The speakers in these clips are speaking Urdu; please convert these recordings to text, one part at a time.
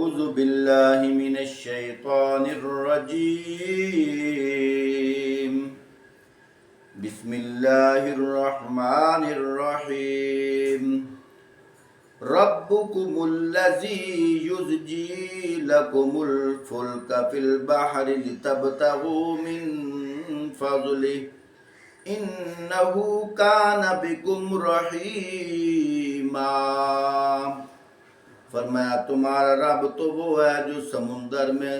أعوذ بالله من الشيطان الرجيم بسم الله الرحمن الرحيم ربكم الذي يزجي لكم الفلك في البحر لتبتغوا من فضله إنه كان بكم رحيما۔ فرمایا تمہارا رب تو وہ ہے جو سمندر میں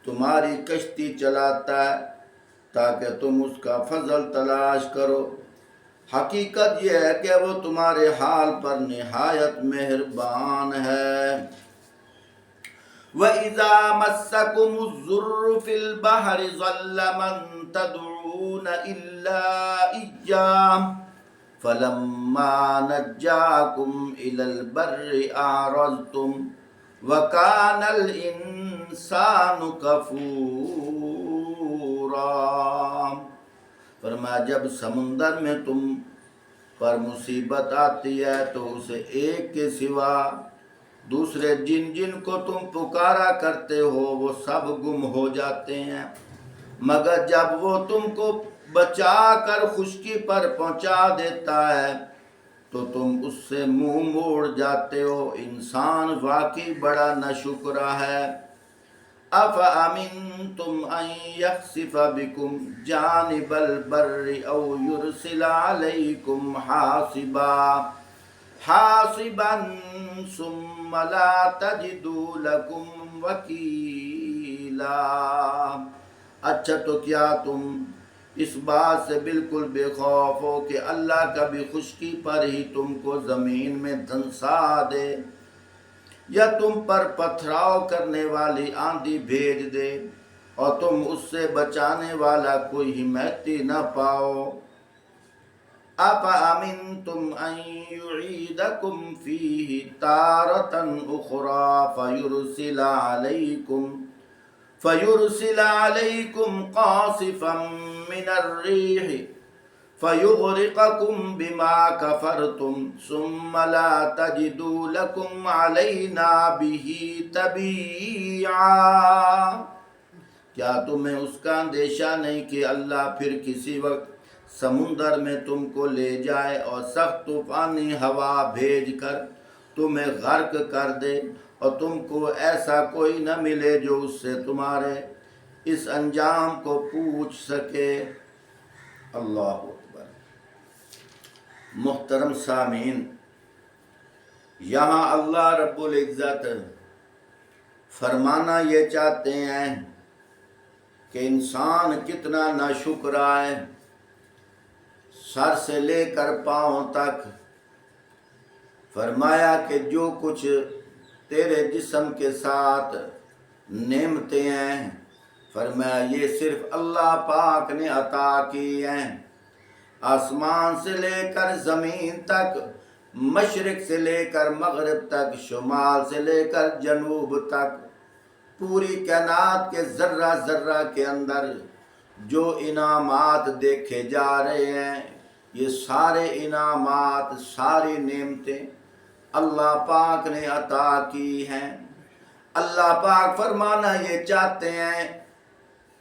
تمہاری کشتی چلاتا ہے تاکہ تم اس کا فضل تلاش کرو، حقیقت یہ ہے کہ وہ تمہارے حال پر نہایت مہربان ہے۔ وَإِذَا مَسَّكُمُ الضُّرُّ فِي الْبَحْرِ ضَلَّ مَن تَدْعُونَ إِلَّا إِيَّاهُ فَلَمَّا نَجَّاكُمْ إِلَى الْبَرِّ أَعْرَضْتُمْ وَكَانَ الْإِنسَانُ كَفُورًا۔ فرمایا جب سمندر میں تم پر مصیبت آتی ہے تو اسے ایک کے سوا دوسرے جن کو تم پکارا کرتے ہو وہ سب گم ہو جاتے ہیں، مگر جب وہ تم کو بچا کر خشکی پر پہنچا دیتا ہے تو تم اس سے منہ موڑ جاتے ہو۔ انسان واقعی بڑا ناشکرا ہے۔ أَفَأَمِنْتُمْ أَنْ يَخْسِفَ بِكُمْ جَانِبَ الْبَرِّ أَوْ يُرْسِلَ عَلَيْكُمْ حَاصِبًا ثُمَّ لَا تَجِدُوا لَكُمْ وَكِيلًا۔ اچھا تو کیا تم اس بات سے بالکل بے خوف ہو کہ اللہ کبھی خشکی پر ہی تم کو زمین میں دھنسا دے یا تم پر پتھراؤ کرنے والی آندھی بھیج دے اور تم اس سے بچانے والا کوئی حمایتی نہ پاؤ۔ أَفَأَمِنْتُمْ أَنْ يُعِيدَكُمْ فِيهِ تَارَةً أُخْرَى فَيُرْسِلَ عَلَيْكُمْ قَاصِفًا مِّنَ الرِّيحِ فَيُغْرِقَكُمْ بِمَا كَفَرْتُمْ ثُمَّ لَا تَجِدُوا لَكُمْ عَلَيْنَا بِهِ تَبِيعًا۔ کیا تمہیں اس کا اندیشہ نہیں کہ اللہ پھر کسی وقت سمندر میں تم کو لے جائے اور سخت طوفانی ہوا بھیج کر تمہیں غرق کر دے اور تم کو ایسا کوئی نہ ملے جو اس سے تمہارے اس انجام کو پوچھ سکے۔ اللہ اکبر۔ محترم سامعین، یہاں اللہ رب العزت فرمانا یہ چاہتے ہیں کہ انسان کتنا ناشکرا ہے، سر سے لے کر پاؤں تک۔ فرمایا کہ جو کچھ تیرے جسم کے ساتھ نعمتیں ہیں، فرمایا یہ صرف اللہ پاک نے عطا کی ہیں۔ آسمان سے لے کر زمین تک، مشرق سے لے کر مغرب تک، شمال سے لے کر جنوب تک، پوری کائنات کے ذرہ ذرہ کے اندر جو انعامات دیکھے جا رہے ہیں، یہ سارے انعامات، ساری نعمتیں اللہ پاک نے عطا کی ہیں۔ اللہ پاک فرمانا یہ چاہتے ہیں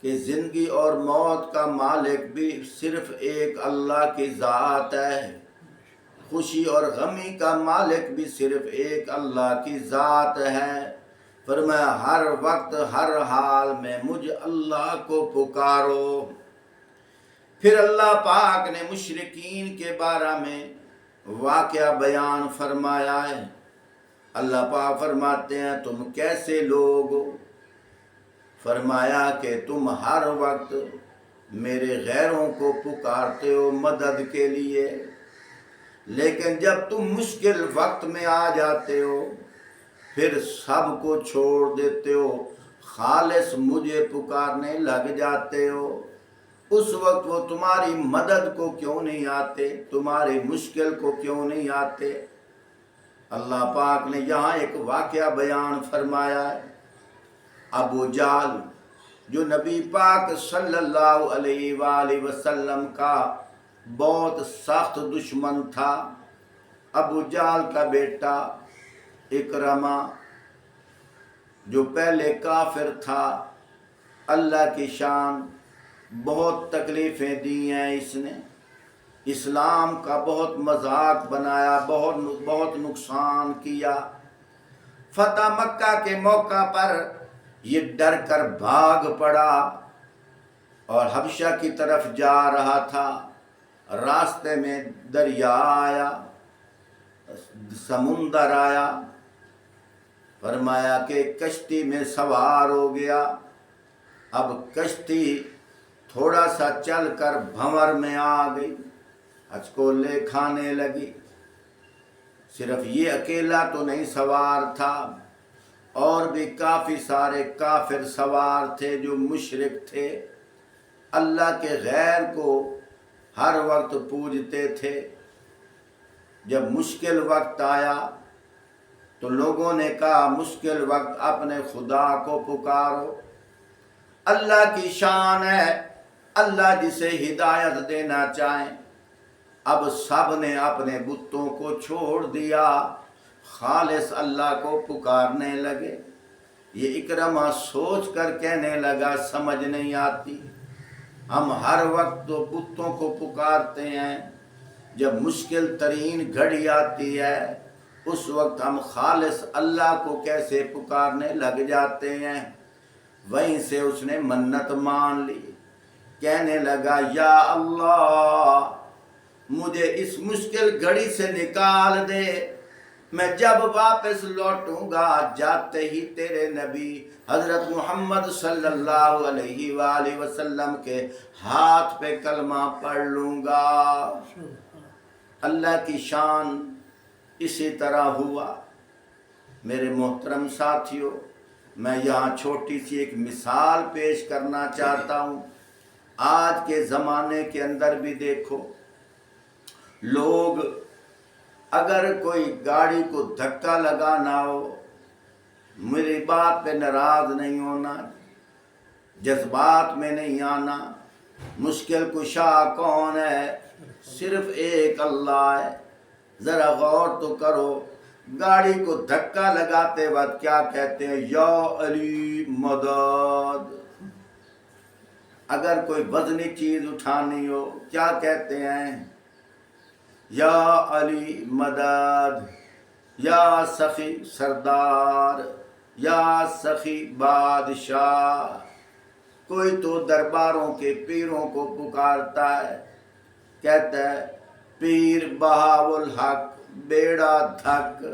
کہ زندگی اور موت کا مالک بھی صرف ایک اللہ کی ذات ہے، خوشی اور غمی کا مالک بھی صرف ایک اللہ کی ذات ہے۔ فرمایا ہر وقت ہر حال میں مجھ اللہ کو پکارو۔ پھر اللہ پاک نے مشرکین کے بارے میں واقعہ بیان فرمایا ہے۔ اللہ پاک فرماتے ہیں تم کیسے لوگ ہو؟ فرمایا کہ تم ہر وقت میرے غیروں کو پکارتے ہو مدد کے لیے، لیکن جب تم مشکل وقت میں آ جاتے ہو پھر سب کو چھوڑ دیتے ہو، خالص مجھے پکارنے لگ جاتے ہو۔ اس وقت وہ تمہاری مدد کو کیوں نہیں آتے؟ تمہاری مشکل کو کیوں نہیں آتے؟ اللہ پاک نے یہاں ایک واقعہ بیان فرمایا ہے۔ ابو جہل جو نبی پاک صلی اللہ علیہ وآلہ وسلم کا بہت سخت دشمن تھا، ابو جہل کا بیٹا اکرمہ جو پہلے کافر تھا، اللہ کی شان، بہت تکلیفیں دی ہیں اس نے، اسلام کا بہت مذاق بنایا، بہت نقصان کیا۔ فتح مکہ کے موقع پر یہ ڈر کر بھاگ پڑا اور حبشہ کی طرف جا رہا تھا۔ راستے میں دریا آیا، سمندر آیا، فرمایا کہ کشتی میں سوار ہو گیا۔ اب کشتی تھوڑا سا چل کر بھنور میں آ گئی، ہچکولے کھانے لگی۔ صرف یہ اکیلا تو نہیں سوار تھا، اور بھی کافی سارے کافر سوار تھے جو مشرک تھے، اللہ کے غیر کو ہر وقت پوجتے تھے۔ جب مشکل وقت آیا تو لوگوں نے کہا مشکل وقت اپنے خدا کو پکارو۔ اللہ کی شان ہے، اللہ جسے ہدایت دینا چاہیں۔ اب سب نے اپنے بتوں کو چھوڑ دیا، خالص اللہ کو پکارنے لگے۔ یہ اکرمہ سوچ کر کہنے لگا سمجھ نہیں آتی، ہم ہر وقت تو بتوں کو پکارتے ہیں، جب مشکل ترین گھڑی آتی ہے اس وقت ہم خالص اللہ کو کیسے پکارنے لگ جاتے ہیں۔ وہیں سے اس نے منت مان لی، کہنے لگا یا اللہ مجھے اس مشکل گھڑی سے نکال دے، میں جب واپس لوٹوں گا جاتے ہی تیرے نبی حضرت محمد صلی اللہ علیہ وآلہ وسلم کے ہاتھ پہ کلمہ پڑھ لوں گا۔ اللہ کی شان اسی طرح ہوا۔ میرے محترم ساتھیوں، میں یہاں چھوٹی سی ایک مثال پیش کرنا چاہتا ہوں۔ آج کے زمانے کے اندر بھی دیکھو، لوگ اگر کوئی گاڑی کو دھکا لگانا ہو، میری بات پہ ناراض نہیں ہونا، جذبات میں نہیں آنا، مشکل کشا کون ہے؟ صرف ایک اللہ ہے۔ ذرا غور تو کرو، گاڑی کو دھکا لگاتے وقت کیا کہتے ہیں؟ یا علی مدد۔ اگر کوئی وزنی چیز اٹھانی ہو کیا کہتے ہیں؟ یا علی مدد، یا سخی سردار، یا سخی بادشاہ۔ کوئی تو درباروں کے پیروں کو پکارتا ہے، کہتا ہے پیر بہاو الحق بیڑا دھک۔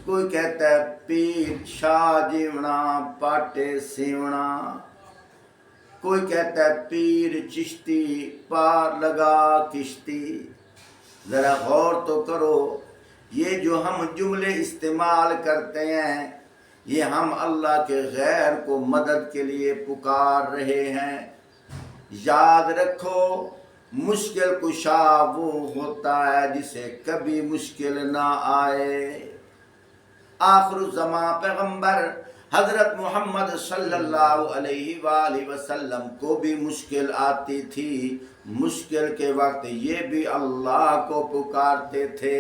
کوئی کہتا ہے پیر شاہ جیونا پاٹے سیونا۔ کوئی کہتا ہے پیر چشتی پار لگا کشتی۔ ذرا غور تو کرو، یہ جو ہم جملے استعمال کرتے ہیں یہ ہم اللہ کے غیر کو مدد کے لیے پکار رہے ہیں۔ یاد رکھو، مشکل کشا وہ ہوتا ہے جسے کبھی مشکل نہ آئے۔ آخر الزمان پیغمبر حضرت محمد صلی اللہ علیہ وآلہ وسلم کو بھی مشکل آتی تھی، مشکل کے وقت یہ بھی اللہ کو پکارتے تھے۔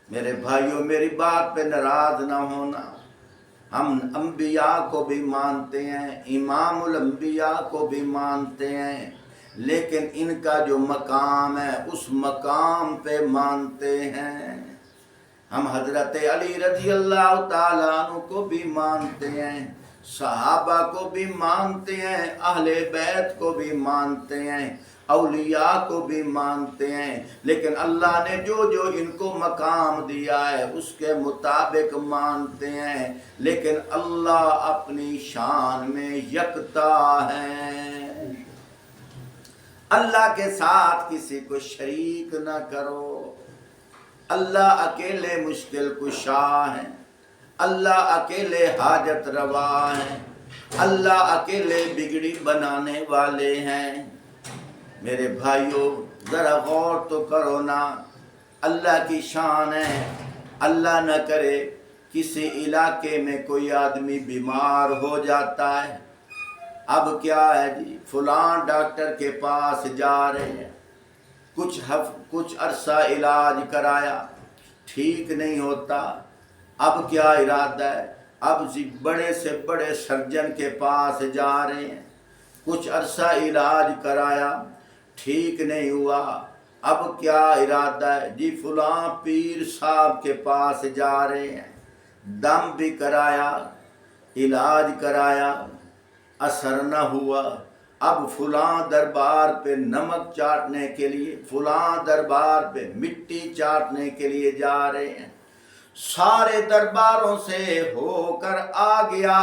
میرے بھائیوں، میری بات پہ ناراض نہ ہونا، ہم انبیاء کو بھی مانتے ہیں، امام الانبیاء کو بھی مانتے ہیں، لیکن ان کا جو مقام ہے اس مقام پہ مانتے ہیں۔ ہم حضرت علی رضی اللہ تعالیٰ عنہ کو بھی مانتے ہیں، صحابہ کو بھی مانتے ہیں، اہل بیت کو بھی مانتے ہیں، اولیاء کو بھی مانتے ہیں، لیکن اللہ نے جو ان کو مقام دیا ہے اس کے مطابق مانتے ہیں۔ لیکن اللہ اپنی شان میں یکتا ہے، اللہ کے ساتھ کسی کو شریک نہ کرو۔ اللہ اکیلے مشکل کشا ہیں، اللہ اکیلے حاجت روا ہیں، اللہ اکیلے بگڑی بنانے والے ہیں۔ میرے بھائیوں، ذرا غور تو کرو نا، اللہ کی شان ہے۔ اللہ نہ کرے کسی علاقے میں کوئی آدمی بیمار ہو جاتا ہے، اب کیا ہے جی، فلاں ڈاکٹر کے پاس جا رہے ہیں، کچھ عرصہ علاج کرایا، ٹھیک نہیں ہوتا، اب کیا ارادہ ہے؟ اب بڑے سے بڑے سرجن کے پاس جا رہے ہیں، کچھ عرصہ علاج کرایا، ٹھیک نہیں ہوا، اب کیا ارادہ ہے؟ جی فلاں پیر صاحب کے پاس جا رہے ہیں، دم بھی کرایا، علاج کرایا، اثر نہ ہوا، اب فلاں دربار پہ نمک چاٹنے کے لیے، فلاں دربار پہ مٹی چاٹنے کے لیے جا رہے ہیں، سارے درباروں سے ہو کر آ گیا،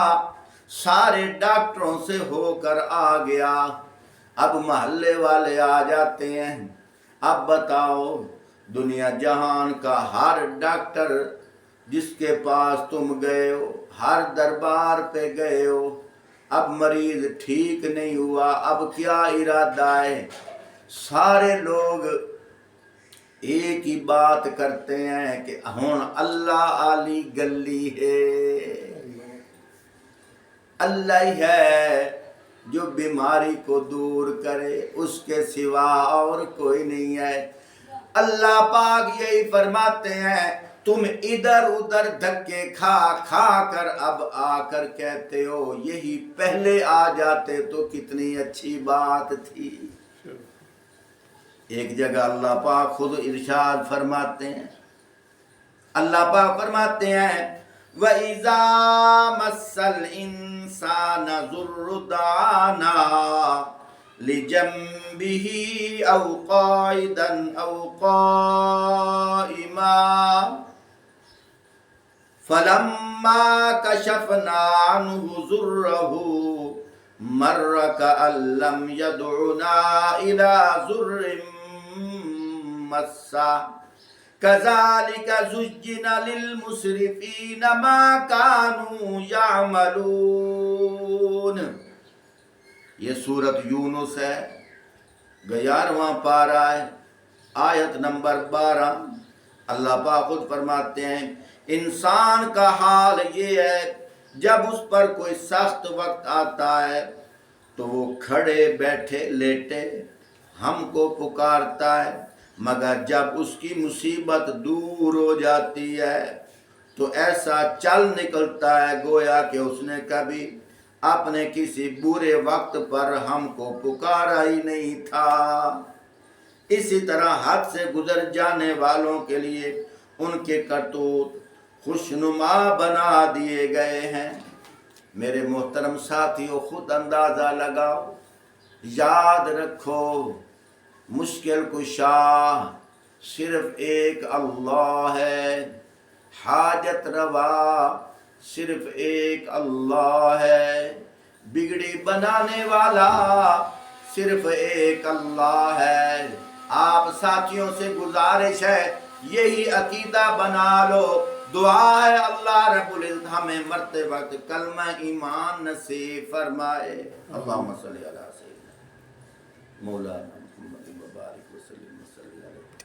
سارے ڈاکٹروں سے ہو کر آ گیا، اب محلے والے آ جاتے ہیں، اب بتاؤ دنیا جہان کا ہر ڈاکٹر جس کے پاس تم گئے ہو، ہر دربار پہ گئے ہو، اب مریض ٹھیک نہیں ہوا، اب کیا ارادہ ہے؟ سارے لوگ ایک ہی بات کرتے ہیں کہ ہون اللہ علی گلی ہے، اللہ ہی ہے جو بیماری کو دور کرے، اس کے سوا اور کوئی نہیں ہے۔ اللہ پاک یہی فرماتے ہیں، تم ادھر ادھر دھکے کھا کھا کر اب آ کر کہتے ہو یہی پہلے آ جاتے تو کتنی اچھی بات تھی۔ ایک جگہ اللہ پاک خود ارشاد فرماتے ہیں، اللہ پاک فرماتے ہیں وَإِذَا مَسَّ الْإِنسَانَ ضُرٌّ دَعَانَا لِجَنبِهِ أَوْ قَاعِدًا أَوْ قَائِمًا فَلَمَّا كَشَفْنَا عَنْهُ ضُرَّهُ مَرَّ كَأَن لَّمْ يَدْعُنَا إِلَىٰ ضُرٍّ مَّسَّهُ كَذَلِكَ زُيِّنَ لِلْمُسْرِفِينَ مَا كَانُوا يَعْمَلُونَ۔ یہ سورۃ یونس ہے، 11واں پارہ ہے، آیت نمبر 12۔ اللہ پاک خود فرماتے ہیں انسان کا حال یہ ہے جب اس پر کوئی سخت وقت آتا ہے تو وہ کھڑے بیٹھے لیٹے ہم کو پکارتا ہے، مگر جب اس کی مصیبت دور ہو جاتی ہے تو ایسا چل نکلتا ہے گویا کہ اس نے کبھی اپنے کسی برے وقت پر ہم کو پکارا ہی نہیں تھا۔ اسی طرح حد سے گزر جانے والوں کے لیے ان کے کرتوت خوشنما بنا دیے گئے ہیں۔ میرے محترم ساتھیوں، خود اندازہ لگاؤ، یاد رکھو مشکل کشا صرف ایک اللہ ہے، حاجت روا صرف ایک اللہ ہے، بگڑی بنانے والا صرف ایک اللہ ہے۔ آپ ساتھیوں سے گزارش ہے یہی عقیدہ بنا لو، دعا ہے اللہ رب العزت ہمیں مرتے وقت کلمہ ایمان نصیب فرمائے۔ اللہم صلی علی سیدنا مولانا محمد مبارک